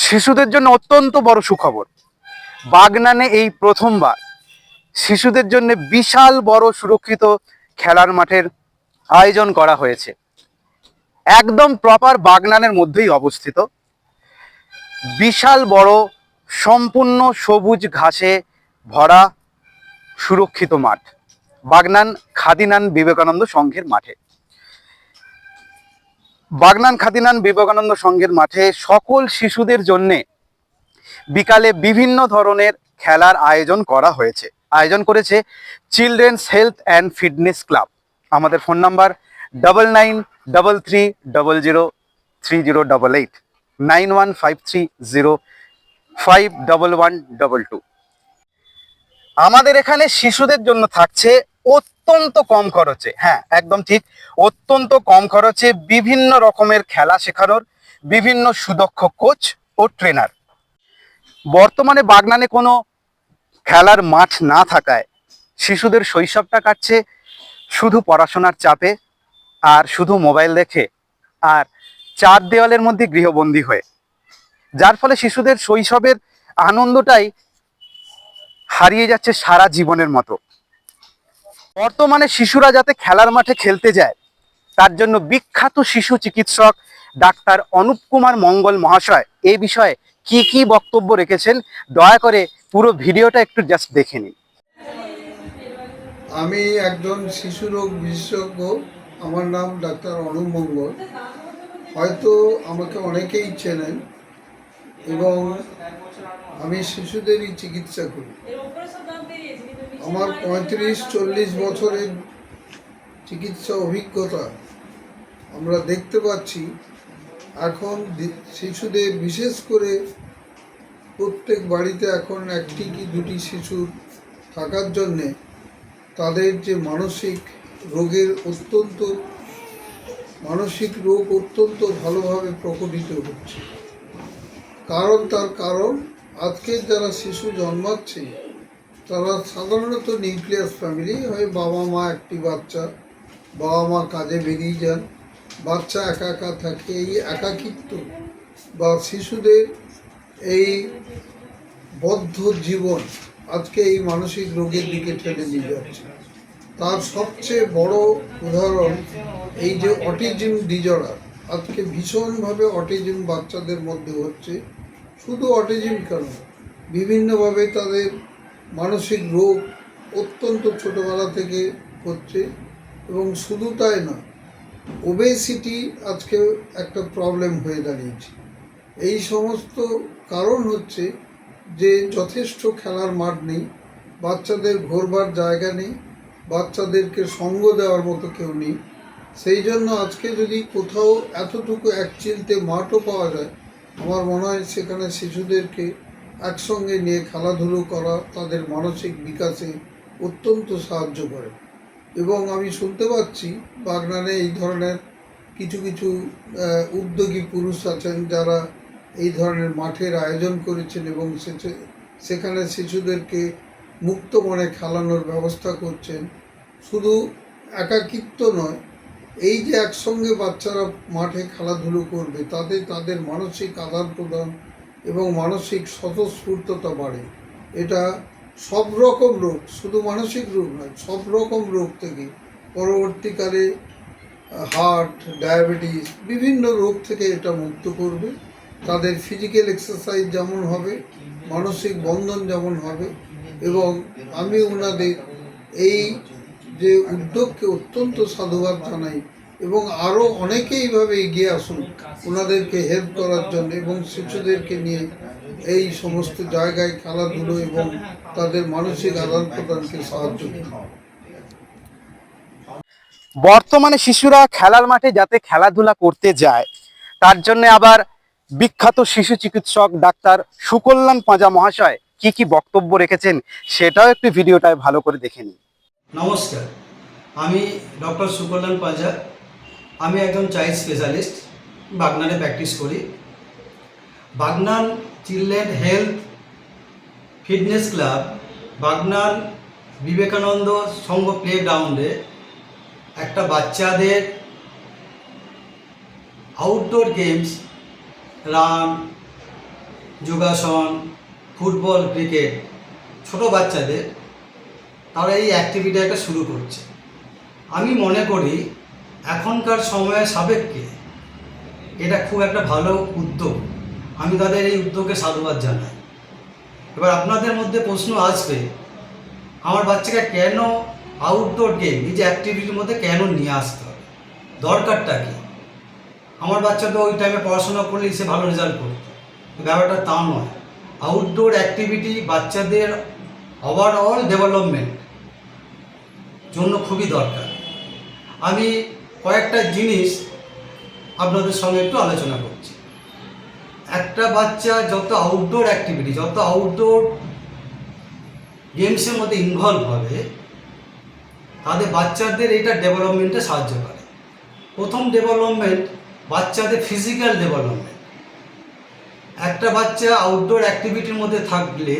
শিশুদের জন্য অত্যন্ত বড় সুখবর। বাগনানে এই প্রথমবার শিশুদের জন্য বিশাল বড় সুরক্ষিত খেলার মাঠের আয়োজন করা হয়েছে। একদম প্রপার বাগনানের মধ্যেই অবস্থিত বিশাল বড় সম্পূর্ণ সবুজ ঘাসে ভরা সুরক্ষিত মাঠ, বাগনান খাদিনান বিবেকানন্দ সংঘের মাঠে। বাগনান খাদিনান বিবেকানন্দ সংঘের মাঠে সকল শিশুদের জন্যে বিকালে বিভিন্ন ধরনের খেলার আয়োজন করা হয়েছে। আয়োজন করেছে children's health and fitness club. আমাদের ফোন নাম্বার 9933003088, 9153051122। আমাদের এখানে শিশুদের জন্য থাকছে অত্যন্ত কম খরচে, হ্যাঁ একদম ঠিক, অত্যন্ত কম খরচে বিভিন্ন রকমের খেলা শেখানোর বিভিন্ন সুদক্ষ কোচ ও ট্রেনার। বর্তমানে বাগনানে কোনো খেলার মাঠ না থাকায় শিশুদের শৈশবটা কাটছে শুধু পড়াশোনার চাপে আর শুধু মোবাইল দেখে আর চার দেওয়ালের মধ্যে গৃহবন্দী হয়ে, যার ফলে শিশুদের শৈশবের আনন্দটাই হারিয়ে যাচ্ছে সারা জীবনের মতো। বর্তমানে শিশুরা যাতে খেলার মাঠে খেলতে যায় তার জন্য বিখ্যাত শিশু চিকিৎসক ডাক্তার অনুপ কুমার মঙ্গল মহাশয় এই বিষয়ে কি কি বক্তব্য রেখেছেন দয়া করে পুরো ভিডিওটা একটু জাস্ট দেখে নিন। আমি একজন শিশু রোগ বিশেষজ্ঞ। আমার নাম ডাক্তার অনুপ মঙ্গল। হয়তো আমাকে অনেকেই চেনেন এবং আমি শিশুদেরই চিকিৎসা করি। আমার 35-40 বছরের চিকিৎসা অভিজ্ঞতা আমরা দেখতে পাচ্ছি এখন শিশুদের, বিশেষ করে প্রত্যেক বাড়িতে এখন একটি কি দুটি শিশু থাকার জন্যে তাদের যে মানসিক রোগ অত্যন্ত ভালোভাবে প্রকটিত হচ্ছে। তার কারণ আজকের যারা শিশু জন্মাচ্ছে তারা সাধারণত নিউক্লিয়াস ফ্যামিলি হয়, বাবা মা একটি বাচ্চা, বাবা মা কাজে বেরিয়ে যান, বাচ্চা একা একা থাকে। এই একাকিত্ব বা শিশুদের এই বদ্ধ জীবন আজকে এই মানসিক রোগের দিকে ঠেলে নিয়ে যাচ্ছে। তার সবচেয়ে বড় উদাহরণ এই যে অটিজম ডিজঅর্ডার। আজকে ভীষণভাবে অটিজম বাচ্চাদের মধ্যে হচ্ছে। শুধু অটিজম কেন, বিভিন্নভাবে তাদের মানসিক রোগ অত্যন্ত ছোটোবেলা থেকে হচ্ছে। এবং শুধু তাই না, ওবেসিটি আজকে একটা প্রবলেম হয়ে দাঁড়িয়েছে। এই সমস্ত কারণ হচ্ছে যে যথেষ্ট খেলার মাঠ নেই, বাচ্চাদের ঘোরবার জায়গা নেই, বাচ্চাদেরকে সঙ্গ দেওয়ার মতো কেউ নেই। সেই জন্য আজকে যদি কোথাও এতটুকু এক চিলতে মাঠও পাওয়া যায়, আমার মনে হয় সেখানে শিশুদেরকে একসঙ্গে নিয়ে খেলাধুলো করা তাদের মানসিক বিকাশে অত্যন্ত সাহায্য করে। এবং আমি শুনতে পাচ্ছি বাগনানে এই ধরনের কিছু কিছু উদ্যোগী পুরুষ আছেন যারা এই ধরনের মাঠের আয়োজন করেছেন এবং সেখানে শিশুদেরকে মুক্ত মনে খেলানোর ব্যবস্থা করছেন। শুধু একাকিত্ব নয়, এই যে একসঙ্গে বাচ্চারা মাঠে খেলাধুলো করবে তাতে তাদের মানসিক আদান প্রদান এবং মানসিক স্বতঃস্ফূর্ততা বাড়ে। এটা সব রকম রোগ, শুধু মানসিক রোগ নয়, সব রকম রোগ থেকে পরবর্তীকালে হার্ট, ডায়াবেটিস, বিভিন্ন রোগ থেকে এটা মুক্ত করবে। তাদের ফিজিক্যাল এক্সারসাইজ যেমন হবে, মানসিক বন্ধন যেমন হবে। এবং আমি ওনাদের এই যে উদ্যোগকে অত্যন্ত সাধুবাদ জানাই এবং আরও অনেকে এইভাবে এগিয়ে আসুন ওনাদেরকে হেল্প করার জন্য এবং শিশুদেরকে নিয়ে এই সমস্ত জায়গায় খেলাধুলো এবং তাদের মানসিক আদান প্রদানকে সাহায্য করুন। বর্তমানে শিশুরা খেলার মাঠে যাতে খেলাধুলা করতে যায় তার জন্য আবার বিখ্যাত শিশু চিকিৎসক ডাক্তার সুকল্যাণ পাঁজা মহাশয় কি কি বক্তব্য রেখেছেন সেটাও একটু ভিডিওটায় ভালো করে দেখে নিন। নমস্কার, আমি ডক্টর সুকল্যাণ পাঁজা। আমি একজন চাইল্ড স্পেশালিস্ট, বাগনানে প্র্যাকটিস করি। Bagnan children health fitness club Bagnan Vivekananda Sangha play গ্রাউন্ডে একটা বাচ্চাদের আউটডোর গেমস, রান, যোগাসন, ফুটবল, ক্রিকেট, ছোট বাচ্চাদের তারা এই অ্যাক্টিভিটি একটা শুরু করছে। আমি মনে করি এখনকার সময়ের সাপেক্ষে এটা খুব একটা ভালো উদ্যোগ। আমি তাদের এই উদ্যোগকে সাধুবাদ জানাই। এবার আপনাদের মধ্যে প্রশ্ন আসবে, আমার বাচ্চাকে কেন আউটডোর গেম এই যে অ্যাক্টিভিটির মধ্যে কেন নিয়ে আসতে হবে, দরকারটা কি? আমার বাচ্চা তো ওই টাইমে পড়াশোনা করলেই সে ভালো রেজাল্ট করতো, ব্যাপারটা তা নয়। আউটডোর অ্যাক্টিভিটি বাচ্চাদের ওভারঅল ডেভেলপমেন্ট জন্য খুবই দরকার। আমি কয়েকটা জিনিস আপনাদের সঙ্গে একটু আলোচনা করছি। একটা বাচ্চা যত আউটডোর অ্যাক্টিভিটি, যত আউটডোর গেমসের মধ্যে ইনভলভ হবে, তাদের বাচ্চাদের এটা ডেভেলপমেন্টে সাহায্য করে। প্রথম ডেভেলপমেন্ট বাচ্চাদের ফিজিক্যাল ডেভেলপমেন্ট। একটা বাচ্চা আউটডোর অ্যাক্টিভিটির মধ্যে থাকলে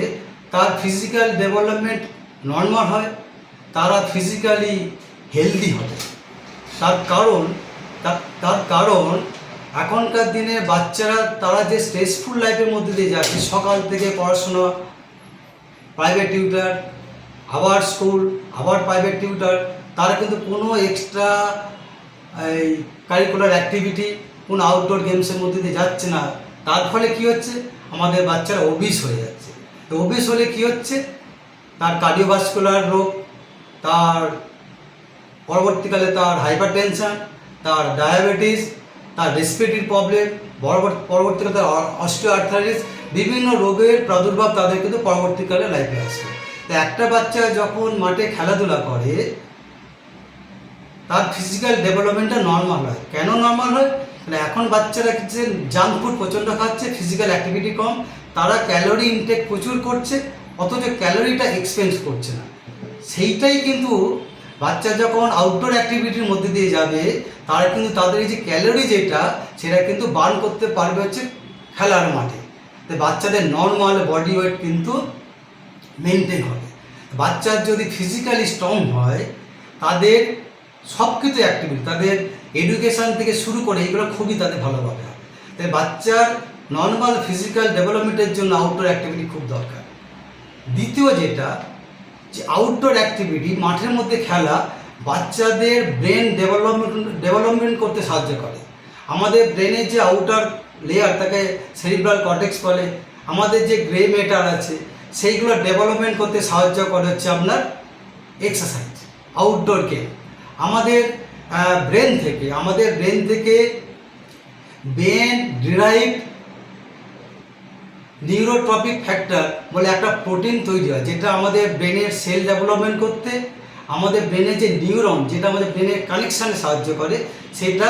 তার ফিজিক্যাল ডেভেলপমেন্ট নর্মাল হয়, তারা ফিজিক্যালি হেলদি হবে। তার কারণ এখনকার দিনে বাচ্চারা তারা যে স্ট্রেসফুল লাইফের মধ্যে দিয়ে যাচ্ছে, সকাল থেকে পড়াশোনা, প্রাইভেট টিউটার, আবার স্কুল, আবার প্রাইভেট টিউটার, তারা কিন্তু কোনো এক্সট্রা এই কারিকুলার অ্যাক্টিভিটি, কোনো আউটডোর গেমসের মধ্যে দিয়ে যাচ্ছে না। তার ফলে কী হচ্ছে, আমাদের বাচ্চারা ওবিস হয়ে যাচ্ছে। তো ওবিস হলে কী হচ্ছে, তার কার্ডিওভাস্কুলার রোগ, তার পরবর্তীকালে তার হাইপারটেনশন, তার ডায়াবেটিস, তার রেসপিরেটরি প্রবলেম, পরবর্তীকালে তার অস্টিওআর্থারাইটিস, বিভিন্ন রোগের প্রাদুর্ভাব তাদের কিন্তু পরবর্তীকালে লাইফে আসবে। তো একটা বাচ্চা যখন মাঠে খেলাধুলা করে তার ফিজিক্যাল ডেভেলপমেন্টটা নর্মাল হয়। কেন নর্মাল হয়? এখন বাচ্চারা কিছু জাঙ্ক ফুড প্রচণ্ড খাচ্ছে, ফিজিক্যাল অ্যাক্টিভিটি কম, তারা ক্যালোরি ইনটেক প্রচুর করছে, অথচ ক্যালোরিটা এক্সপেন্স করছে না। সেইটাই কিন্তু বাচ্চা যখন আউটডোর অ্যাক্টিভিটির মধ্যে দিয়ে যাবে, তারা কিন্তু তাদের এই যে ক্যালোরি যেটা, সেটা কিন্তু বার্ন করতে পারবে হচ্ছে খেলার মাঠে। তো বাচ্চাদের নর্মাল বডি ওয়েট কিন্তু মেনটেন হবে। বাচ্চার যদি ফিজিক্যালি স্ট্রং হয়, তাদের সব কিছু অ্যাক্টিভিটি, তাদের এডুকেশান থেকে শুরু করে এগুলো খুবই তাদের ভালোভাবে হবে। তাই বাচ্চার নর্মাল ফিজিক্যাল ডেভেলপমেন্টের জন্য আউটডোর অ্যাক্টিভিটি খুব দরকার। দ্বিতীয় যেটা, যে আউটডোর অ্যাক্টিভিটি, মাঠের মধ্যে খেলা বাচ্চাদের ব্রেন ডেভেলপমেন্ট করতে সাহায্য করে। আমাদের ব্রেনের যে আউটার লেয়ার, তাকে সেরিব্রাল কর্টেক্স বলে, আমাদের যে গ্রে ম্যাটার আছে, সেইগুলো ডেভেলপমেন্ট করতে সাহায্য করে হচ্ছে আপনার এক্সারসাইজ, আউটডোর গেম। আমাদের ব্রেন থেকে ব্রেন ডিরাইভ নিউরোট্রপিক ফ্যাক্টর বলে একটা প্রোটিন তৈরি হয়, যেটা আমাদের ব্রেনের সেল ডেভেলপমেন্ট করতে, আমাদের ব্রেনের যে নিউরন, যেটা আমাদের ব্রেনের কানেকশানে সাহায্য করে, সেটা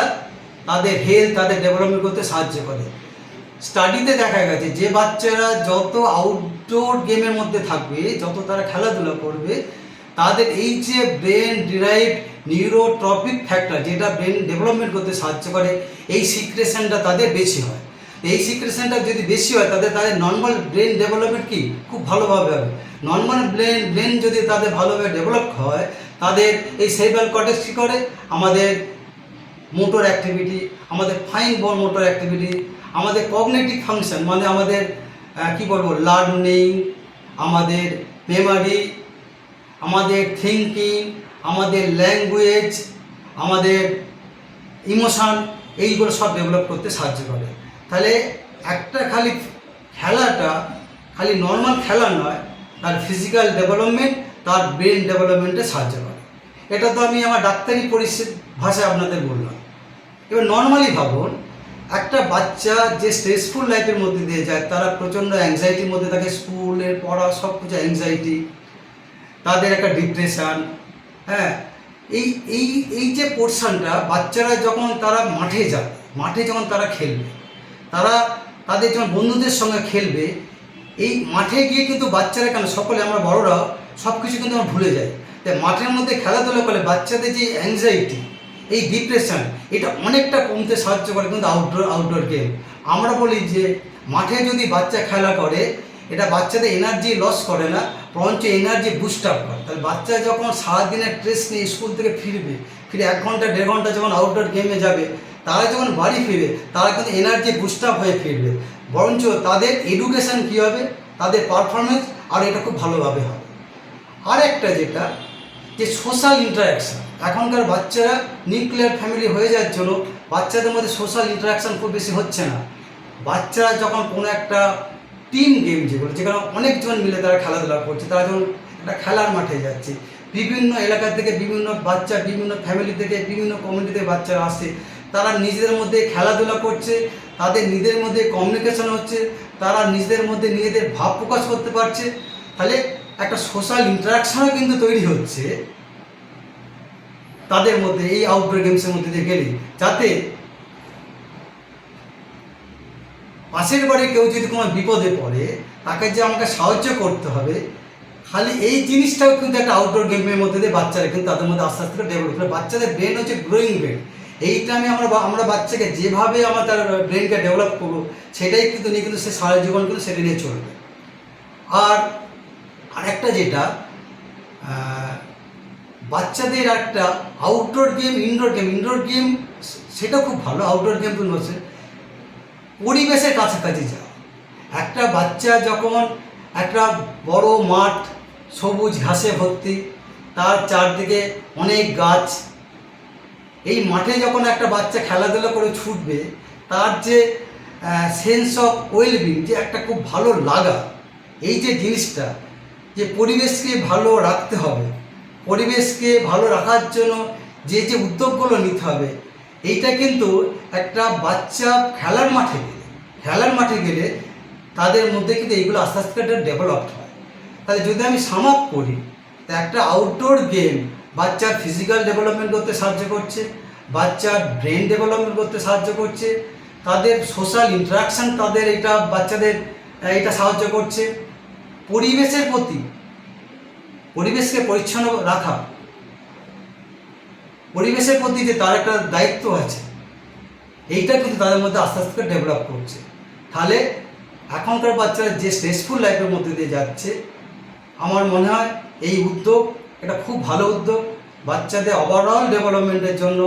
তাদের হেলথ, তাদের ডেভেলপমেন্ট করতে সাহায্য করে। স্টাডিতে দেখা গেছে যে বাচ্চারা যত আউটডোর গেমের মধ্যে থাকবে, যত তারা খেলাধুলা করবে, তাদের এই যে ব্রেন ডিরাইভ নিউরোট্রপিক ফ্যাক্টর, যেটা ব্রেন ডেভেলপমেন্ট করতে সাহায্য করে, এই সিক্রেশনটা তাদের বেশি হয়। এই সিক্রেশনটা যদি বেশি হয়, তাদের নর্মাল ব্রেন ডেভেলপমেন্ট কি খুব ভালোভাবে হবে। নর্মাল ব্রেন যদি তাদের ভালোভাবে ডেভেলপ হয়, তাদের এই সেরিব্রাল কর্টেক্স কী করে, আমাদের মোটর অ্যাক্টিভিটি, আমাদের ফাইন মোটর অ্যাক্টিভিটি, আমাদের কগনিটিভ ফাংশন, মানে আমাদের কি বলবো, লার্নিং, আমাদের মেমোরি, আমাদের থিঙ্কিং, আমাদের ল্যাঙ্গুয়েজ, আমাদের ইমোশান, এইগুলো সব ডেভেলপ করতে সাহায্য করে। তাহলে একটা খালি খেলাটা খালি নর্মাল খেলা নয়, তার ফিজিক্যাল ডেভেলপমেন্ট, তার ব্রেন ডেভেলপমেন্টে সাহায্য করে। এটা তো আমি আমার ডাক্তারি ভাষায় আপনাদের বললাম। এবার নর্মালি ভাবুন, একটা বাচ্চা যে স্ট্রেসফুল লাইফের মধ্যে দিয়ে যায়, তারা প্রচণ্ড অ্যাংজাইটির মধ্যে থাকে, স্কুলের পড়া সব কিছু অ্যাংজাইটি, তাদের একটা ডিপ্রেশান, হ্যাঁ, এই যে পোর্শনটা, বাচ্চারা যখন তারা মাঠে যখন তারা খেলবে, তাদের যখন বন্ধুদের সঙ্গে খেলবে, এই মাঠে গিয়ে কিন্তু বাচ্চারা, কেন সকলে আমরা বড়রা সব কিছু কিন্তু আমরা ভুলে যাই। তাই মাঠের মধ্যে খেলাধুলা করলে বাচ্চাদের যে অ্যাংজাইটি, এই ডিপ্রেশন, এটা অনেকটা কমতে সাহায্য করে কিন্তু আউটডোর গেম। আমরা বলি যে মাঠে যদি বাচ্চা খেলা করে, এটা বাচ্চাদের এনার্জি লস করে না, বরঞ্চ এনার্জি বুস্ট আপ করে। তাহলে বাচ্চা যখন সারাদিনের স্ট্রেস নিয়ে স্কুল থেকে ফিরে 1 ঘন্টা 1.5 ঘন্টা যখন আউটডোর গেমে যাবে, তারা যখন বাড়ি ফিরবে তারা কিন্তু এনার্জি বুস্ট আপ হয়ে ফিরবে, বরঞ্চ তাদের এডুকেশান কী হবে, তাদের পারফরমেন্স আর এটা খুব ভালোভাবে হবে। আর একটা যেটা যে সোশ্যাল ইন্টারাকশান, এখনকার বাচ্চারা নিউক্লিয়ার ফ্যামিলি হয়ে যাওয়ার জন্য বাচ্চাদের মধ্যে সোশ্যাল ইন্টারাকশান খুব বেশি হচ্ছে না। বাচ্চারা যখন কোনো একটা টিম গেম যেগুলো, যেখানে অনেকজন মিলে তারা খেলাধুলা করছে, তারা যখন একটা খেলার মাঠে যাচ্ছে, বিভিন্ন এলাকা থেকে বিভিন্ন বাচ্চা, বিভিন্ন ফ্যামিলি থেকে, বিভিন্ন কমিউনিটি থেকে বাচ্চারা আসছে, তারা নিজেদের মধ্যে খেলাধুলা করছে, তাদের নিজেদের মধ্যে কমিউনিকেশন হচ্ছে, তারা নিজেদের মধ্যে নিজেদের ভাব প্রকাশ করতে পারছে, তাহলে একটা সোশ্যাল ইন্টারাকশানও কিন্তু তৈরি হচ্ছে তাদের মধ্যে এই আউটডোর গেমসের মধ্যে দিয়ে গেলে, যাতে পাশের বাড়ি কেউ যদি কোনো বিপদে পড়ে তাকে যে আমাকে সাহায্য করতে হবে, খালি এই জিনিসটাও কিন্তু একটা আউটডোর গেমের মধ্যে দিয়ে বাচ্চারা কিন্তু তাদের মধ্যে আস্তে আস্তে ডেভেলপ করে। বাচ্চাদের ব্রেন হচ্ছে গ্রোয়িং ব্রেন, এইটা আমরা বাচ্চাকে যেভাবে আমরা তার ব্রেনকে ডেভেলপ করবো সেটাই কিন্তু নিয়ে কিন্তু সে সারা জীবন কিন্তু সেটা নিয়ে চলবে। আর একটা যেটা বাচ্চাদের একটা আউটডোর গেম, ইনডোর গেম সেটা খুব ভালো। আউটডোর গেম কিন্তু হচ্ছে পরিবেশের কাছাকাছি যাওয়া। একটা বাচ্চা যখন একটা বড় মাঠ সবুজ ঘাসে ভর্তি, তার চারদিকে অনেক গাছ, এই মাঠে যখন একটা বাচ্চা খেলাধুলা করে ছুটবে, তার যে সেন্স অফ ওয়েলবিং, যে একটা খুব ভালো লাগা, এই যে জিনিসটা, যে পরিবেশকে ভালো রাখতে হবে, পরিবেশকে ভালো রাখার জন্য যে যে উদ্যোগগুলো নিতে হবে, এইটা কিন্তু একটা বাচ্চা খেলার মাঠে গেলে তাদের মধ্যে কিন্তু এইগুলো আস্তে আস্তে ডেভেলপড হয়। তাহলে যদি আমি সাম আপ করি, তো একটা আউটডোর গেম বাচ্চার ফিজিক্যাল ডেভেলপমেন্ট করতে সাহায্য করছে, বাচ্চার ব্রেন ডেভেলপমেন্ট করতে সাহায্য করছে, তাদের সোশ্যাল ইন্টারাকশান তাদের এটা বাচ্চাদের এটা সাহায্য করছে, পরিবেশকে পরিচ্ছন্ন রাখা, পরিবেশের প্রতি যে তার একটা দায়িত্ব আছে, এইটা কিন্তু তাদের মধ্যে আস্তে আস্তে ডেভেলপ করছে। তাহলে এখনকার বাচ্চারা যে স্ট্রেসফুল লাইফের মধ্যে দিয়ে যাচ্ছে, আমার মনে হয় এই উদ্যোগ এটা খুব ভালো উদ্যোগ। বাচ্চাদের ওভারঅল ডেভেলপমেন্টের জন্য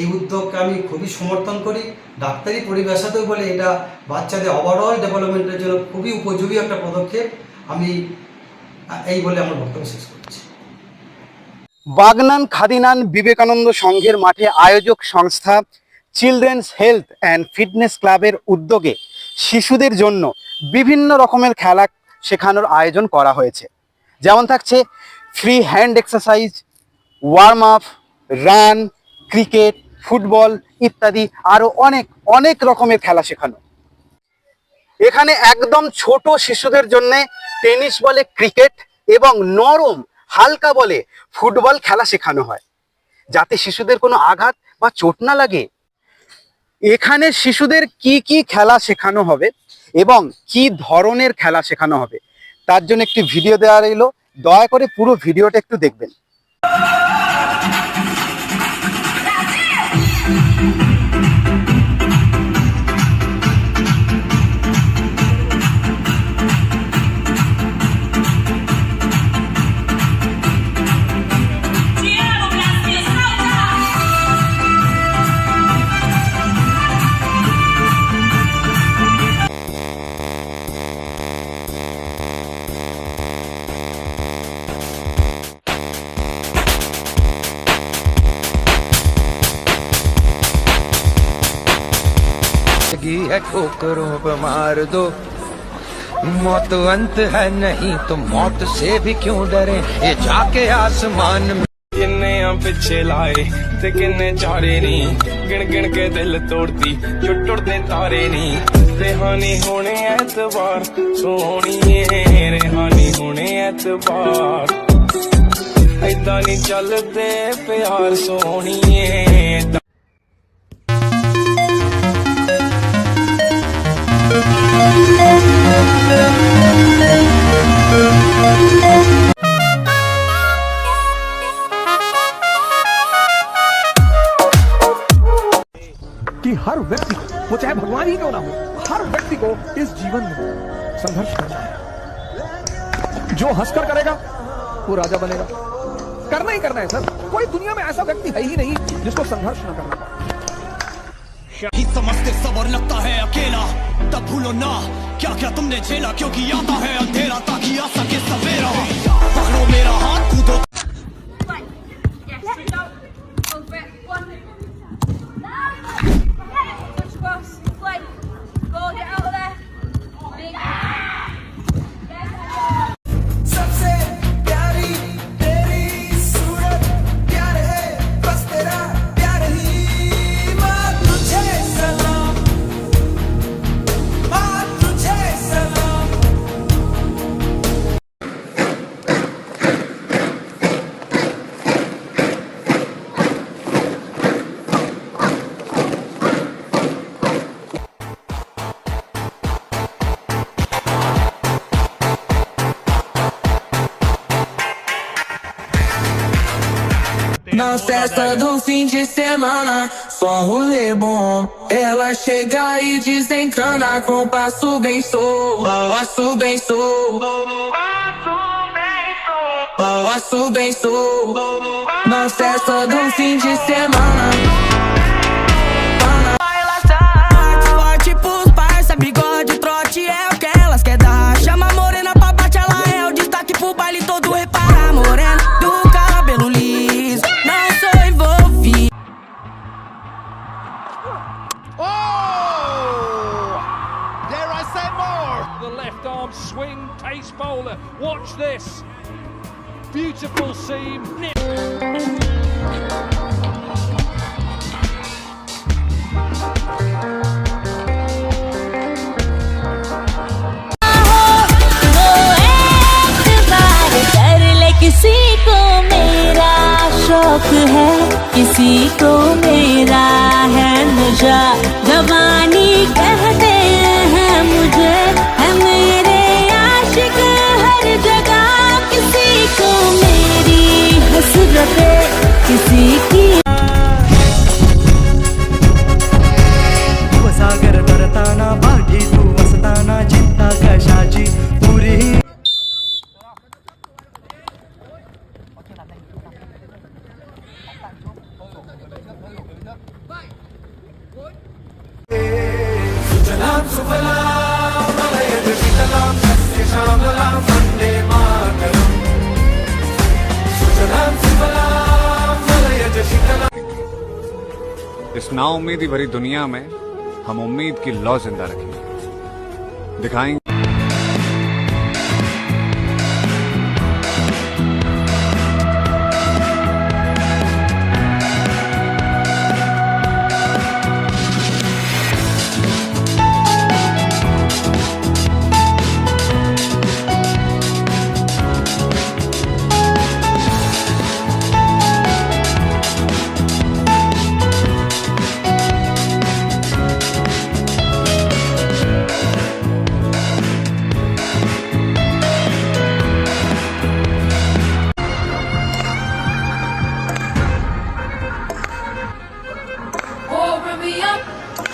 এই উদ্যোগকে আমি খুবই সমর্থন করি। ডাক্তারি পরিভাষাতেও বলে এটা বাচ্চাদের ওভারঅল ডেভেলপমেন্টের জন্য খুবই উপযোগী একটা পদক্ষেপ। আমি এই বলে আমার বক্তব্য শেষ করছি। বাগনান খাদিনান বিবেকানন্দ সংঘের মাঠে আয়োজক সংস্থা চিলড্রেন্স হেলথ অ্যান্ড ফিটনেস ক্লাবের উদ্যোগে শিশুদের জন্য বিভিন্ন রকমের খেলা শেখানোর আয়োজন করা হয়েছে। যেমন থাকছে free hand exercise, warm up, run, cricket, football ইত্যাদি আরও অনেক রকমের খেলা শেখানো। এখানে একদম ছোট শিশুদের জন্য টেনিস বলে ক্রিকেট এবং নরম হালকা বলে ফুটবল খেলা শেখানো হয়, যাতে শিশুদের কোনো আঘাত বা চোট না লাগে। এখানে শিশুদের কি কি খেলা শেখানো হবে এবং কি ধরনের খেলা শেখানো হবে তার জন্য একটি ভিডিও দেওয়া রইল, দয়া করে পুরো ভিডিওটা একটু দেখবেন। है ठोकरों पे मार दो, मौत अंत है नहीं तो मौत से भी क्यों डरे, ये जाके आसमान में किन्ने पिछे लाए ते किन्ने चारे नी, गिन गिन के दिल तोड़ती जो टुटदे तारे नी। रेहानी होने एतबार सोहणिए, रेहानी होने एतबार, ऐदां नी चलदे प्यार सोहणिए। कि हर व्यक्ति को, वो चाहे भगवान ही क्यों ना हो, हर व्यक्ति को इस जीवन में संघर्ष करना है। जो हंसकर करेगा वो राजा बनेगा। करना ही करना है सर, कोई दुनिया में ऐसा व्यक्ति है ही नहीं जिसको संघर्ष ना करना पड़े। ही समझते सबर लगता है अकेला तब भूलो ना क्या क्या तुमने झेला क्योंकि आता है अंधेरा ताकि आ सके सवेरा पकड़ो मेरा हाथ कूदो सबसे प्यारी तेरी सूरत प्यार है बस तेरा प्यार ही माँ तुझे सलाम माँ तुझे सलाम Na festa do fim de semana, só rolê bom. Ela chega e desencana com passo bem solto, passo bem solto, passo bem solto. Na festa do fim de semana. Ela tá forte pros parça, bigode, trote é o que elas quer dar. Chama a morena pra bate, ela é o destaque pro baile todo. Repara, morena do cabelo liso, não sou envolvido. Dare I say more? The left arm swing, pace bowler. Watch this. Beautiful seam. किसी को मेरा शौक है, किसी को मेरा है नशा। जवानी कहते हैं मुझे, है मेरे आशिक हर जगह। किसी को मेरी हसरत है, किसी की सागर तरताना भागी तू वसताना चिंता कशाची पुरी सुजलाम सुफलाम मलयज शीतलाम सस्य श्यामलाम वन्दे मातरम् सुजलाम सुफलाम मलयज शीतलाम। इस नाउम्मीदी भरी दुनिया में हम उम्मीद की लौ जिंदा रखेंगे, दिखाएंगे।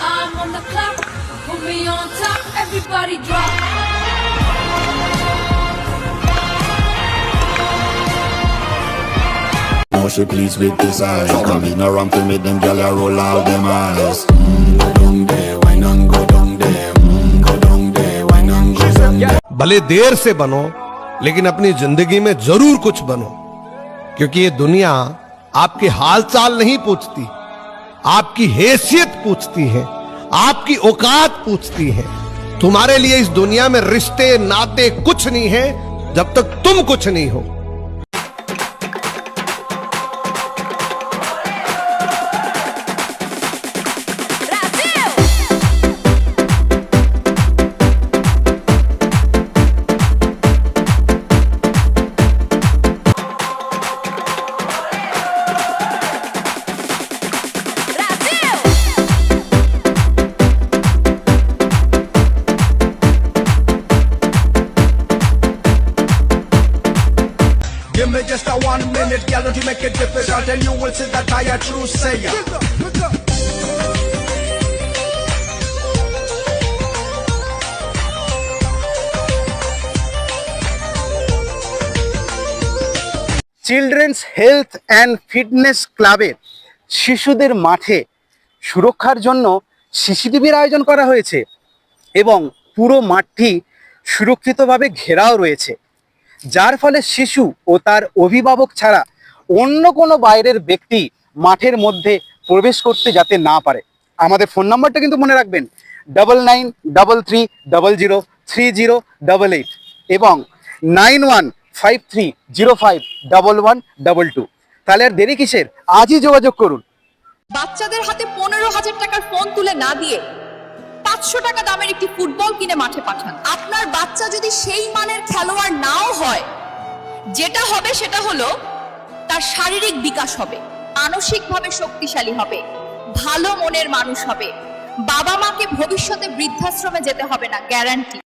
I'm on the clock, put me on top, everybody drop. Now she pleased with this eyes. Coming around to make them gyal a roll out them eyes. Go down there, why not go down there? Go down there, why not go down there? भले देर से बनो, लेकिन अपनी जिंदगी में जरूर कुछ बनो, क्योंकि ये दुनिया आपके हालचाल नहीं पूछती, आपकी हैसियत पूछती है, आपकी औकात पूछती है। तुम्हारे लिए इस दुनिया में रिश्ते नाते कुछ नहीं है जब तक तुम कुछ नहीं हो। Give me just a 1 minute, girl, don't you make it difficult, and you will see that I a true sayer. Children's health and fitness ক্লাবের শিশুদের মাঠে সুরক্ষার জন্য সিসিটিভির আয়োজন করা হয়েছে এবং পুরো মাঠটি সুরক্ষিতভাবে ঘেরাও রয়েছে, যার ফলে শিশু ও তার অভিভাবক ছাড়া অন্য কোনো বাইরের ব্যক্তি মাঠের মধ্যে প্রবেশ করতে যাতে না পারে। আমাদের ফোন নাম্বারটা কিন্তু মনে রাখবেন, 9933003088 এবং 9153051122। তাহলে আর দেরি কিসের, আজই যোগাযোগ করুন। বাচ্চাদের হাতে 15,000 টাকার ফোন তুলে না দিয়ে 500 টাকা দামের একটি ফুটবল কিনে মাঠে পাঠান। আপনার বাচ্চা যদি সেই মানের খেলোয়াড় নাও হয়, যেটা হবে সেটা হলো তার শারীরিক বিকাশ হবে, মানসিকভাবে শক্তিশালী হবে, ভালো মনের মানুষ হবে, বাবা মাকে ভবিষ্যতে বৃদ্ধাশ্রমে যেতে হবে না, গ্যারান্টি।